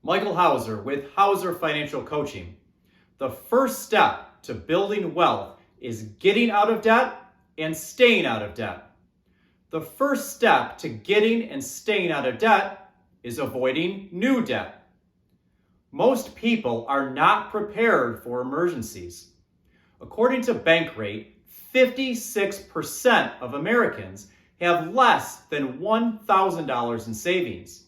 Michael Hauser with Hauser Financial Coaching. The first step to building wealth is getting out of debt and staying out of debt. The first step to getting and staying out of debt is avoiding new debt. Most people are not prepared for emergencies. According to Bankrate, 56% of Americans have less than $1,000 in savings.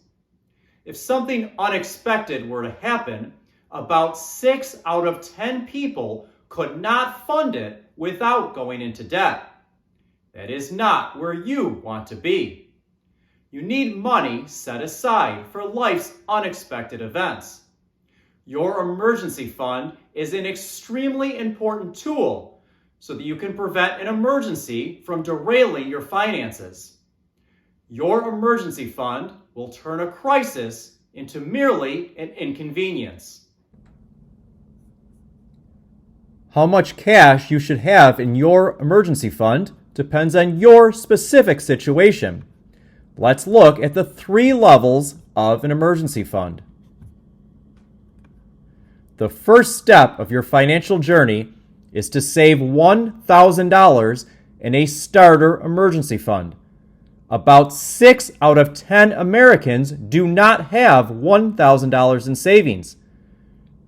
If something unexpected were to happen, about 6 out of 10 people could not fund it without going into debt. That is not where you want to be. You need money set aside for life's unexpected events. Your emergency fund is an extremely important tool so that you can prevent an emergency from derailing your finances. Your emergency fund will turn a crisis into merely an inconvenience. How much cash you should have in your emergency fund depends on your specific situation. Let's look at the 3 levels of an emergency fund. The first step of your financial journey is to save $1,000 in a starter emergency fund. About 6 out of 10 Americans do not have $1,000 in savings.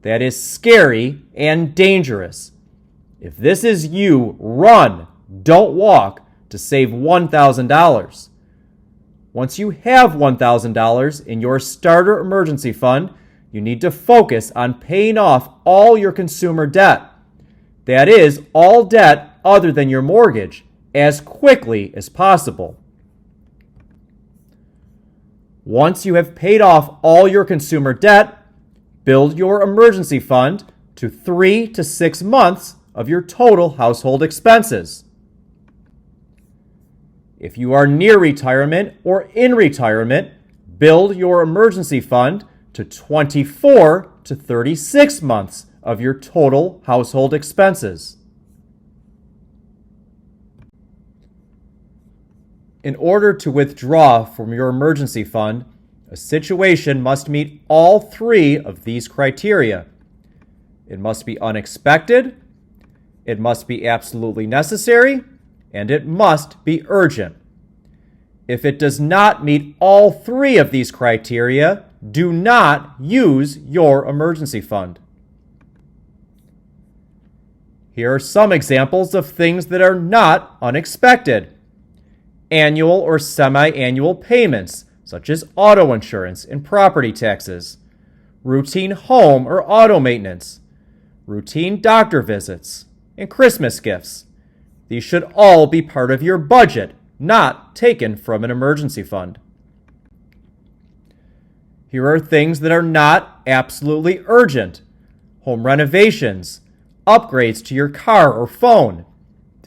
That is scary and dangerous. If this is you, run, don't walk, to save $1,000. Once you have $1,000 in your starter emergency fund, you need to focus on paying off all your consumer debt. That is, all debt other than your mortgage, as quickly as possible. Once you have paid off all your consumer debt, build your emergency fund to 3 to 6 months of your total household expenses. If you are near retirement or in retirement, build your emergency fund to 24 to 36 months of your total household expenses. In order to withdraw from your emergency fund, a situation must meet all 3 of these criteria. It must be unexpected, it must be absolutely necessary, and it must be urgent. If it does not meet all 3 of these criteria, do not use your emergency fund. Here are some examples of things that are not unexpected. Annual or semi-annual payments, such as auto insurance and property taxes, routine home or auto maintenance, routine doctor visits, and Christmas gifts. These should all be part of your budget, not taken from an emergency fund. Here are things that are not absolutely urgent: home renovations, upgrades to your car or phone,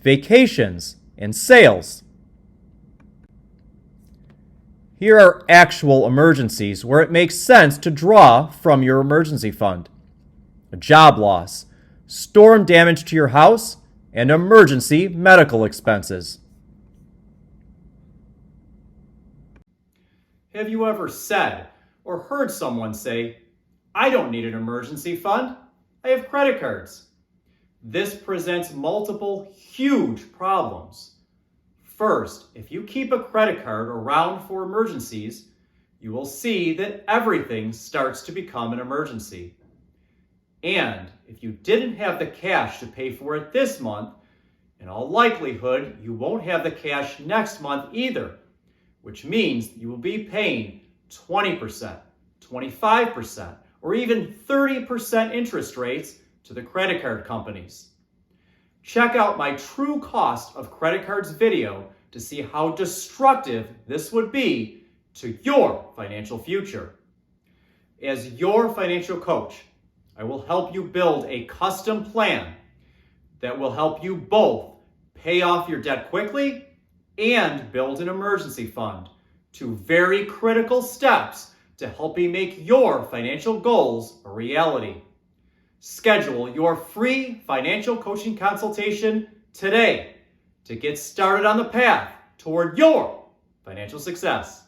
vacations, and sales. Here are actual emergencies where it makes sense to draw from your emergency fund: a job loss, storm damage to your house, and emergency medical expenses. Have you ever said or heard someone say, "I don't need an emergency fund, I have credit cards"? This presents multiple huge problems. First, if you keep a credit card around for emergencies, you will see that everything starts to become an emergency. And if you didn't have the cash to pay for it this month, in all likelihood, you won't have the cash next month either, which means you will be paying 20%, 25%, or even 30% interest rates to the credit card companies. Check out my True Cost of Credit Cards video to see how destructive this would be to your financial future. As your financial coach, I will help you build a custom plan that will help you both pay off your debt quickly and build an emergency fund, 2 very critical steps to help you make your financial goals a reality. Schedule your free financial coaching consultation today to get started on the path toward your financial success.